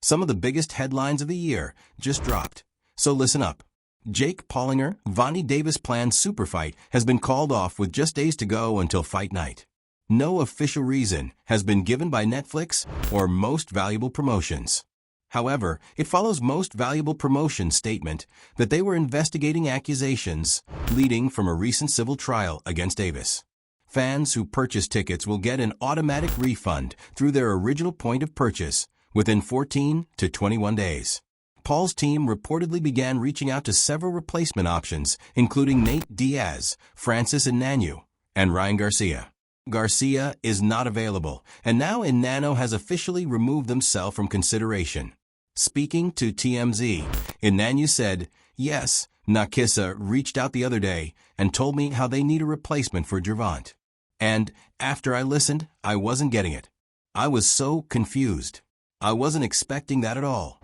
Some of the biggest headlines of the year just dropped. So listen up. Jake Paulinger, Vonnie Davis planned super fight has been called off with just days to go until fight night. No official reason has been given by Netflix or Most Valuable Promotions. However, it follows Most Valuable Promotions' statement that they were investigating accusations leading from a recent civil trial against Davis. Fans who purchase tickets will get an automatic refund through their original point of purchase within 14 to 21 days. Paul's team reportedly began reaching out to several replacement options, including Nate Diaz, Francis Ngannou, and Ryan Garcia. Garcia is not available, and now Ngannou has officially removed himself from consideration. Speaking to TMZ, Ngannou said, "Yes, Nakisa reached out the other day and told me how they need a replacement for Gervonta. And after I listened, I wasn't getting it. I was so confused. I wasn't expecting that at all.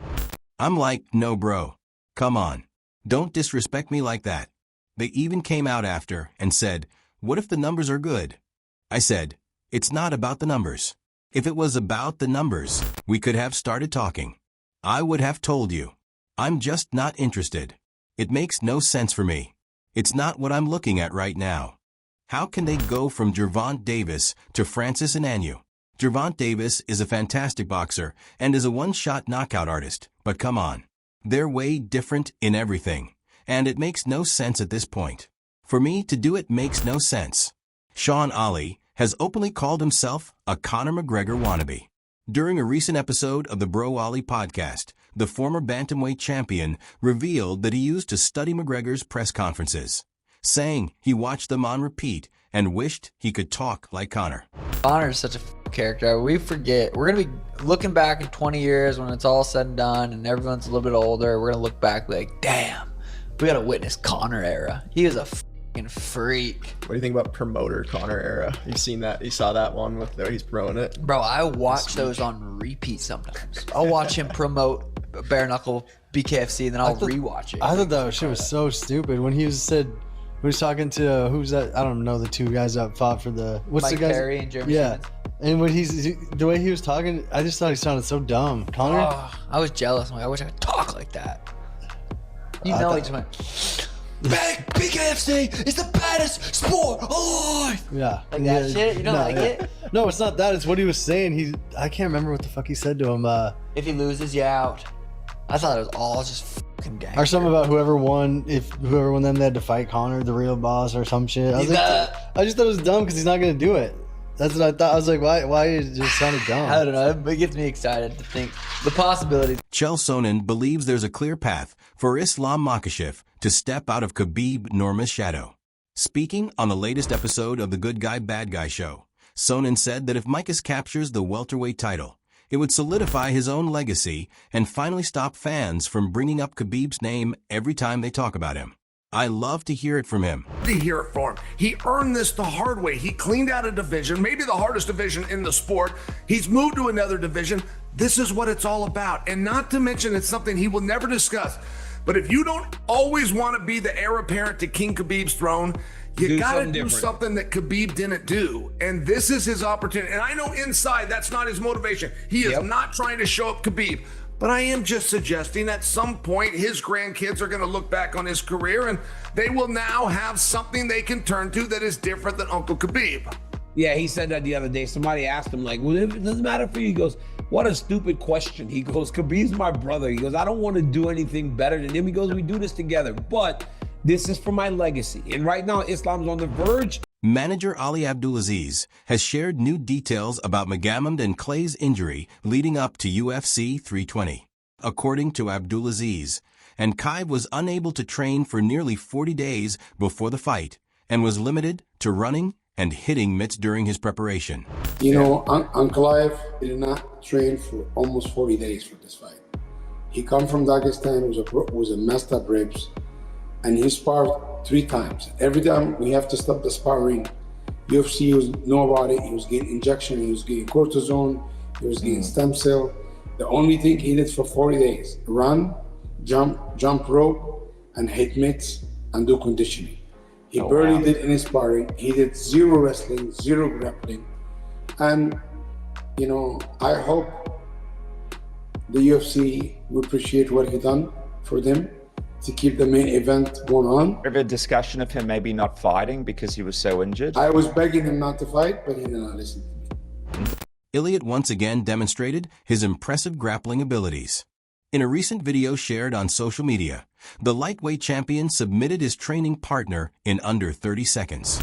I'm like, no bro, come on. Don't disrespect me like that." They even came out after and said, "What if the numbers are good?" I said, "It's not about the numbers. If it was about the numbers, we could have started talking. I would have told you. I'm just not interested. It makes no sense for me. It's not what I'm looking at right now." How can they go from Gervonta Davis to Francis Ngannou? Gervonta Davis is a fantastic boxer and is a one-shot knockout artist, but come on. They're way different in everything, and it makes no sense at this point. For me to do it makes no sense. Sean Ali has openly called himself a Conor McGregor wannabe. During a recent episode of the Bro Ali podcast, the former bantamweight champion revealed that he used to study McGregor's press conferences, saying he watched them on repeat and wished he could talk like Conor. Conor is such a character. We forget. We're going to be looking back in 20 years when it's all said and done and everyone's a little bit older. We're going to look back like, damn, we got to witness Conor era. He is a fucking freak. What do you think about promoter Conor era? You seen that? You saw that one with he's promoting it? Bro, I watch those on repeat sometimes. I'll watch him promote bare knuckle BKFC and then I'll rewatch it. I thought that shit was so stupid when he was talking to who's that? I don't know, the two guys that fought for the Mike the guys? Perry and Jeremy Yeah. Simmons. And when the way he was talking, I just thought he sounded so dumb. Conor? Oh, I was jealous. I'm like, I wish I could talk like that. He just went, BKFC is the baddest sport alive. Yeah. Like that shit? You don't like it? No, it's not that. It's what he was saying. I can't remember what the fuck he said to him. If he loses, you out. I thought it was all just fucking gang. Or something about whoever won them, they had to fight Conor, the real boss, or some shit. I just thought it was dumb because he's not going to do it. That's what I thought. I was like, why it just sounded dumb? I don't know. It gets me excited to think the possibilities. Chael Sonnen believes there's a clear path for Islam Makhachev to step out of Khabib Nurmagomedov's shadow. Speaking on the latest episode of the Good Guy Bad Guy show, Sonnen said that if Makhachev captures the welterweight title, it would solidify his own legacy and finally stop fans from bringing up Khabib's name every time they talk about him. I love to hear it from him. To hear it from him. He earned this the hard way. He cleaned out a division, maybe the hardest division in the sport. He's moved to another division. This is what it's all about. And not to mention, it's something he will never discuss. But if you don't always want to be the heir apparent to King Khabib's throne, you got to do something that Khabib didn't do. And this is his opportunity. And I know inside that's not his motivation. He is not trying to show up Khabib. But I am just suggesting at some point his grandkids are going to look back on his career and they will now have something they can turn to that is different than Uncle Khabib. Yeah, he said that the other day. Somebody asked him, like, well, it doesn't matter for you. He goes, what a stupid question. He goes, Khabib's my brother. He goes, I don't want to do anything better than him. He goes, we do this together, but this is for my legacy. And right now, Islam's on the verge. Manager Ali Abdulaziz has shared new details about Magomed and Clay's injury leading up to UFC 320. According to Abdulaziz, Ankalaev was unable to train for nearly 40 days before the fight and was limited to running and hitting mitts during his preparation. You know, Ankalaev did not train for almost 40 days for this fight. He come from Dagestan, was a messed up ribs, and he sparred 3 times. Every time we have to stop the sparring, UFC was know about it. He was getting injection, he was getting cortisone, he was getting stem cell. The only thing he did for 40 days, run, jump rope, and hit mitts and do conditioning. He barely did any sparring. He did 0 wrestling, 0 grappling. And, you know, I hope The UFC, we appreciate what he done for them to keep the main event going on. Ever discussion of him maybe not fighting because he was so injured? I was begging him not to fight, but he did not listen to me. Elliott once again demonstrated his impressive grappling abilities. In a recent video shared on social media, the lightweight champion submitted his training partner in under 30 seconds.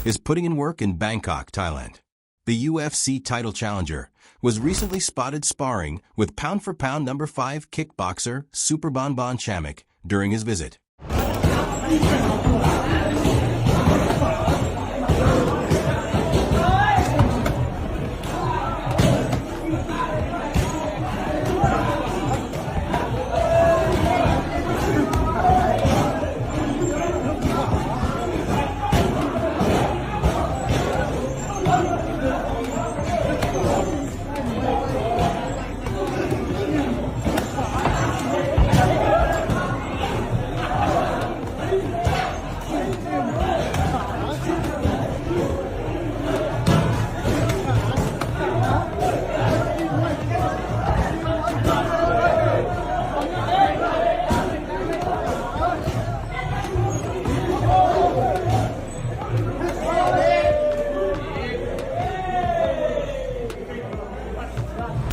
Is putting in work in Bangkok, Thailand. The UFC title challenger was recently spotted sparring with pound-for-pound number 5 kickboxer Superbon Chamek during his visit.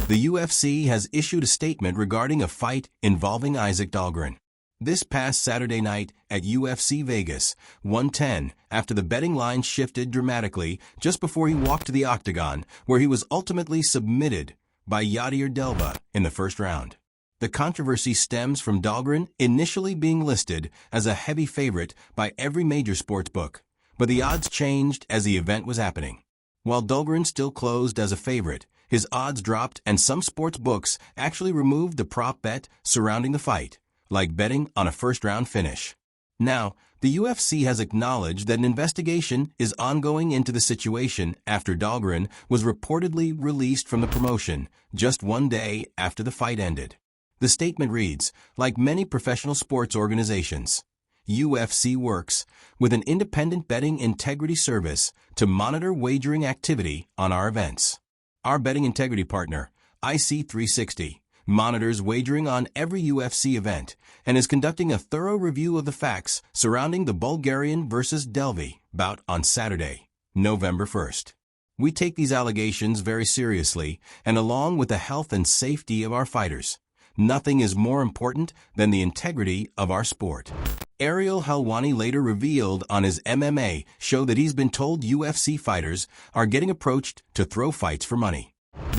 The UFC has issued a statement regarding a fight involving Isaac Dahlgren. This past Saturday night at UFC Vegas 110, after the betting line shifted dramatically just before he walked to the octagon, where he was ultimately submitted by Yadir Delva in the first round. The controversy stems from Dahlgren initially being listed as a heavy favorite by every major sports book, but the odds changed as the event was happening. While Dahlgren still closed as a favorite, his odds dropped and some sports books actually removed the prop bet surrounding the fight, like betting on a first-round finish. Now, the UFC has acknowledged that an investigation is ongoing into the situation after Dahlgren was reportedly released from the promotion just one day after the fight ended. The statement reads, like many professional sports organizations, UFC works with an independent betting integrity service to monitor wagering activity on our events. Our betting integrity partner, IC360, monitors wagering on every UFC event and is conducting a thorough review of the facts surrounding the Bulgarian versus Delvi bout on Saturday, November 1st. We take these allegations very seriously, and along with the health and safety of our fighters, nothing is more important than the integrity of our sport. Ariel Helwani later revealed on his MMA show that he's been told UFC fighters are getting approached to throw fights for money.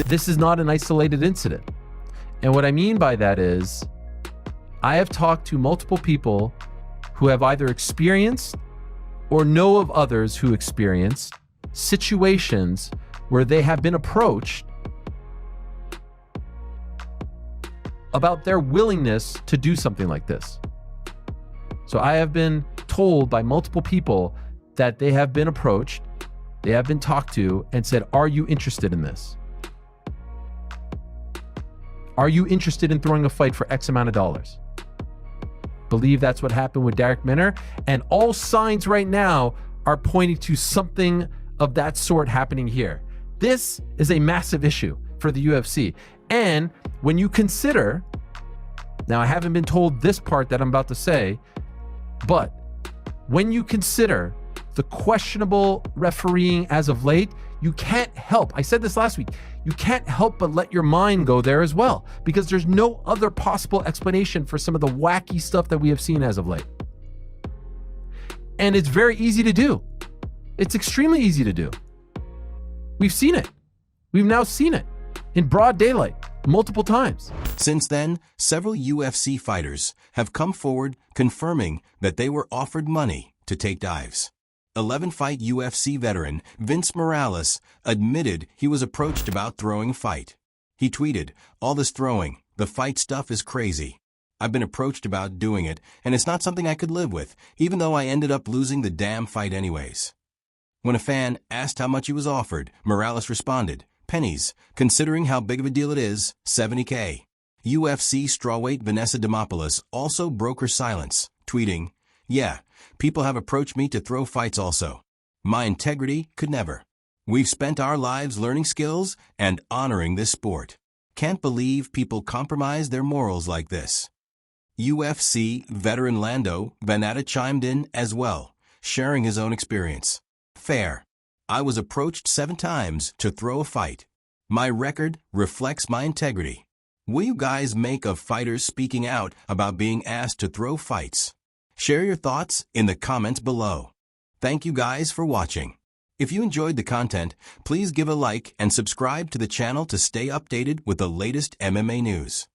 This is not an isolated incident. And what I mean by that is, I have talked to multiple people who have either experienced or know of others who experienced situations where they have been approached about their willingness to do something like this. So I have been told by multiple people that they have been approached, they have been talked to and said, are you interested in this? Are you interested in throwing a fight for X amount of dollars? Believe that's what happened with Darrick Minner, and all signs right now are pointing to something of that sort happening here. This is a massive issue for the UFC. And when you consider, now I haven't been told this part that I'm about to say, but when you consider the questionable refereeing as of late, you can't help, I said this last week, you can't help but let your mind go there as well, because there's no other possible explanation for some of the wacky stuff that we have seen as of late. And it's very easy to do. It's extremely easy to do. We've seen it. We've now seen it. in broad daylight multiple times. Since then, several UFC fighters have come forward confirming that they were offered money to take dives. 11-fight UFC veteran Vince Morales admitted he was approached about throwing a fight. He tweeted, "All this throwing, the fight stuff is crazy. I've been approached about doing it, and it's not something I could live with, even though I ended up losing the damn fight anyways." When a fan asked how much he was offered, Morales responded, "Pennies, considering how big of a deal it is, $70K. UFC strawweight Vanessa Demopoulos also broke her silence, tweeting, "Yeah, people have approached me to throw fights also. My integrity could never. We've spent our lives learning skills and honoring this sport. Can't believe people compromise their morals like this." UFC veteran Lando Vannata chimed in as well, sharing his own experience. "Fair. I was approached 7 times to throw a fight. My record reflects my integrity. What do you guys make of fighters speaking out about being asked to throw fights? Share your thoughts in the comments below. Thank you guys for watching. If you enjoyed the content, please give a like and subscribe to the channel to stay updated with the latest MMA news.